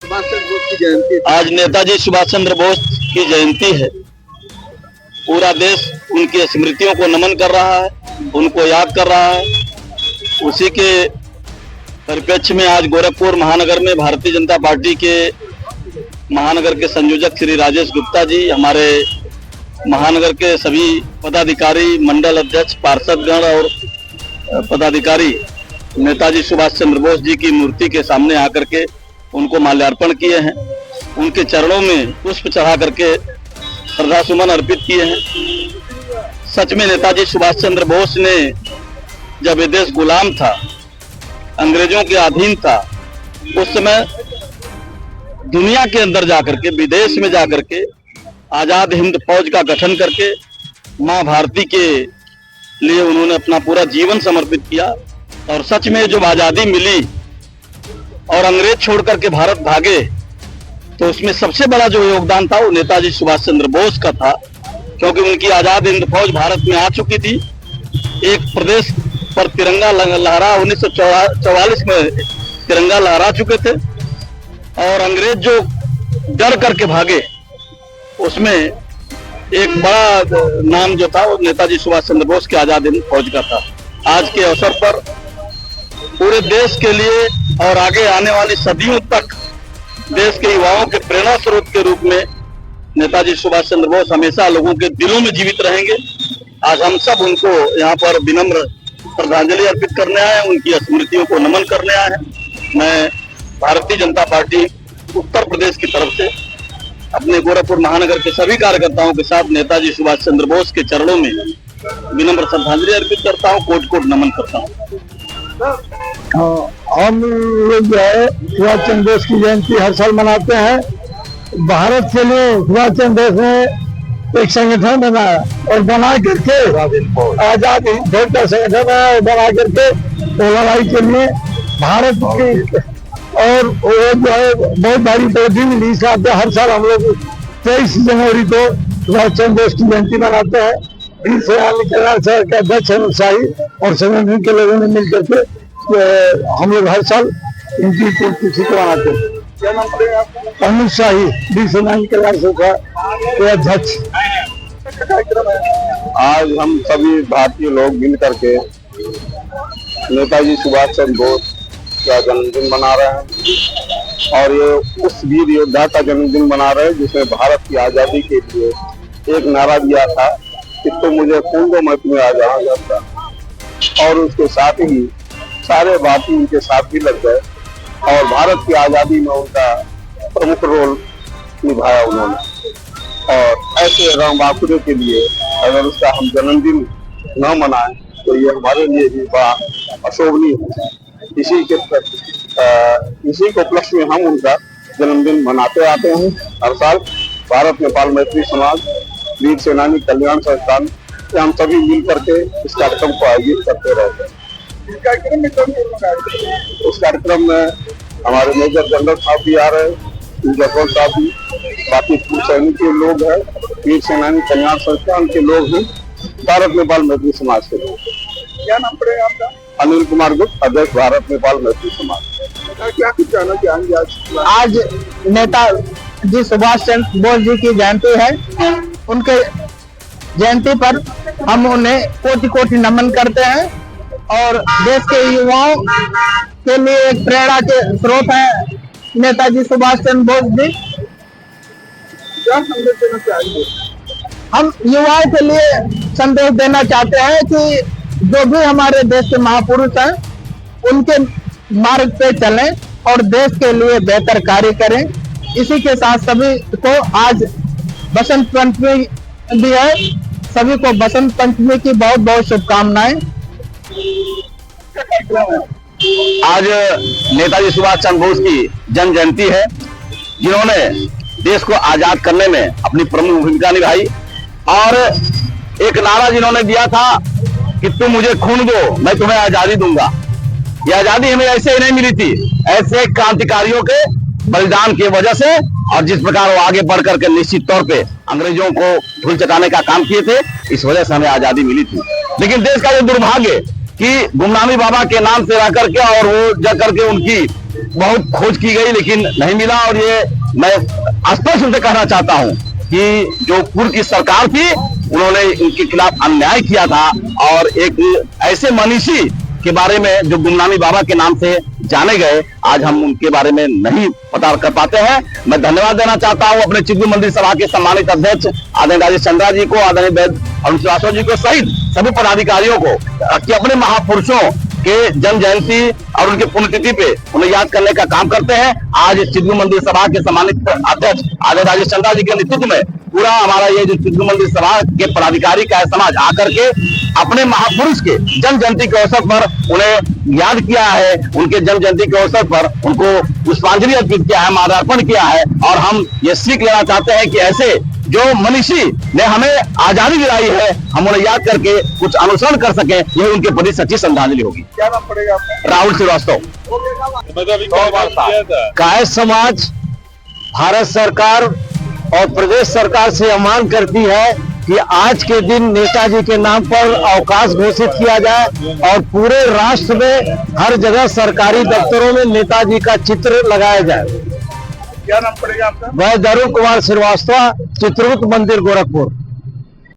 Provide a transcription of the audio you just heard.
सुभाष चंद्र बोस की जयंती। आज नेताजी सुभाष चंद्र बोस की जयंती है। पूरा देश उनकी स्मृतियों को नमन कर रहा है, उनको याद कर रहा है। उसी के परिप्रेक्ष्य में आज गोरखपुर महानगर में भारतीय जनता पार्टी के महानगर के संयोजक श्री राजेश गुप्ता जी, हमारे महानगर के सभी पदाधिकारी, मंडल अध्यक्ष, पार्षदगण और पदाधिकारी नेताजी सुभाष चंद्र बोस जी की मूर्ति के सामने आकर के उनको माल्यार्पण किए हैं। उनके चरणों में पुष्प चढ़ा करके श्रद्धा सुमन अर्पित किए हैं। सच में नेताजी सुभाष चंद्र बोस ने जब ये देश गुलाम था, अंग्रेजों के अधीन था, उस समय दुनिया के अंदर जाकर के, विदेश में जाकर के आजाद हिंद फौज का गठन करके मां भारती के लिए उन्होंने अपना पूरा जीवन समर्पित किया। और सच में जब आजादी मिली और अंग्रेज छोड़ करके भारत भागे, तो उसमें सबसे बड़ा जो योगदान था वो नेताजी सुभाष चंद्र बोस का था, क्योंकि उनकी आजाद हिंद फौज भारत में आ चुकी थी। एक प्रदेश पर तिरंगा लहरा 1944 में तिरंगा लहरा चुके थे, और अंग्रेज जो डर करके भागे, उसमें एक बड़ा नाम जो था वो नेताजी सुभाष चंद्र बोस के आजाद हिंद फौज का था। आज के अवसर पर पूरे देश के लिए और आगे आने वाली सदियों तक देश के युवाओं के प्रेरणा स्रोत के रूप में नेताजी सुभाष चंद्र बोस हमेशा लोगों के दिलों में जीवित रहेंगे। आज हम सब उनको यहाँ पर विनम्र श्रद्धांजलि अर्पित करने आए हैं, उनकी स्मृतियों को नमन करने आए हैं। मैं भारतीय जनता पार्टी उत्तर प्रदेश की तरफ से अपने गोरखपुर महानगर के सभी कार्यकर्ताओं के साथ नेताजी सुभाष चंद्र बोस के चरणों में विनम्र श्रद्धांजलि अर्पित करता हूँ, कोट कोट नमन करता हूँ। हम लोग जो है सुभाष चंद्र बोस की जयंती हर साल मनाते हैं। भारत के लिए सुभाष चंद्र बोस ने एक संगठन बनाया और बना करके आजाद हिंद फौज का संगठन बनाया, बना करके लड़ाई के लिए भारत की, और वो जो है बहुत भारी उपलब्धि मिली। इस हर साल हम लोग 23 जनवरी को सुभाष चंद्र बोस की जयंती मनाते हैं। वीर सेनानी कल्याण संघ के अध्यक्ष अमित शाही और संगठन के लोगों ने मिलकर के हम लोग हर साल इनकी तिथि को मनाते हैं। क्या नाम पड़ेगा आपका? अमित शाही, वीर सेनानी कल्याण संघ के अध्यक्ष। आज हम सभी भारतीय लोग मिल करके नेताजी सुभाष चंद्र बोस का जन्मदिन मना रहे हैं, और ये उस वीर योद्धा का जन्मदिन मना रहे हैं जिसने भारत की आजादी के लिए एक नारा दिया था कि तुम मुझे खून दो, मैं तुम्हें आजाद करता। और उसके साथ ही सारे भारतीय उनके साथ भी लग गए, और भारत की आजादी में उनका प्रमुख रोल निभाया उन्होंने। और ऐसे राम बापुरे के लिए अगर उसका हम जन्मदिन न मनाएं तो ये हमारे लिए भी बड़ा अशोभनीय है। इसी को उपलक्ष्य में हम उनका जन्मदिन मनाते आते हैं हर साल। भारत नेपाल मैत्री समाज, वीर सेनानी कल्याण संस्थान, हम सभी मिल करके इस कार्यक्रम को आयोजित करते रहते हैं। उस कार्यक्रम में हमारे मेजर जनरल साहब भी आ रहे हैं, जसवंत साहब भी, बाकी सैनिक के लोग हैं, वीर सेनानी कल्याण संस्थान के लोग हैं, भारत नेपाल मैत्री समाज के लोग। क्या नाम पड़ेगा आपका? अनिल कुमार गुप्त, अध्यक्ष भारत नेपाल मैत्री समाज। क्या कुछ कहना चाहेंगे आज नेताजी सुभाष चंद्र बोस जी की जयंती है। उनके जयंती पर हम उन्हें कोटि कोटि नमन करते हैं, और देश के युवाओं के लिए एक प्रेरणा के स्रोत है नेताजी सुभाष चंद्र बोस जी। क्या संदेश देना चाहेंगे? हम युवाओं के लिए संदेश देना चाहते हैं कि जो भी हमारे देश के महापुरुष हैं उनके मार्ग पे चलें और देश के लिए बेहतर कार्य करें। इसी के साथ सभी को आज बसंत पंचमी भी है, सभी को बसंत पंचमी की बहुत बहुत शुभकामनाएं। आज नेताजी सुभाष चंद्र बोस की जन्म जयंती है, जिन्होंने देश को आजाद करने में अपनी प्रमुख भूमिका निभाई, और एक नारा जिन्होंने दिया था कि तुम मुझे खून दो, मैं तुम्हें आजादी दूंगा। यह आजादी हमें ऐसे ही नहीं मिली थी, ऐसे क्रांतिकारियों के बलिदान की वजह से, और जिस प्रकार वो आगे बढ़ करके निश्चित तौर पे अंग्रेजों को धूल चटाने का काम किए थे, इस वजह से हमें आजादी मिली थी। लेकिन देश का ये दुर्भाग्य कि गुमनामी बाबा के नाम से रह करके और वो जा करके उनकी बहुत खोज की गई लेकिन नहीं मिला। और ये मैं स्पष्ट रूप से कहना चाहता हूं कि जो पूर्व की सरकार थी उन्होंने इनके खिलाफ अन्याय किया था और एक ऐसे मनीषी के बारे में जो गुमनामी बाबा के नाम से जाने गए, आज हम उनके बारे में नहीं पता कर पाते हैं। मैं धन्यवाद देना चाहता हूं अपने चित्रकूट मंदिर सभा के सम्मानित अध्यक्ष आदरणीय राजेश चंद्रा जी को, आदरणीय वैद्य अरुण श्रीवास्तव जी को सहित सभी पदाधिकारियों को कि अपने महापुरुषों के जन्म जयंती और उनके पुण्यतिथि पे उन्हें याद करने का काम करते हैं। आज चित्रकूट मंदिर सभा के सम्मानित अध्यक्ष आदरणीय राजेश चंद्रा जी के नेतृत्व में पूरा हमारा ये जो चित्रकूट मंदिर सभा के पदाधिकारी का समाज आकर के अपने महापुरुष के जन्म जयंती के अवसर पर उन्हें याद किया है, उनके जन्म जयंती के अवसर पर उनको पुष्पांजलि अर्पित किया है, माल्यार्पण किया है। और हम ये सीख लेना चाहते हैं कि ऐसे जो मनीषी ने हमें आजादी दिलाई है, हम उन्हें याद करके कुछ अनुसरण कर सके, यही उनके प्रति सच्ची श्रद्धांजलि होगी। क्या नाम पड़ेगा आपका? राहुल श्रीवास्तव। कायस्थ समाज भारत सरकार और प्रदेश सरकार से मांग करती है कि आज के दिन नेताजी के नाम पर अवकाश घोषित किया जाए और पूरे राष्ट्र में हर जगह सरकारी दफ्तरों में नेताजी का चित्र लगाया जाए। क्या नाम पड़ेगा आपका? वह अरुण कुमार श्रीवास्तव, चित्रकूट मंदिर, गोरखपुर।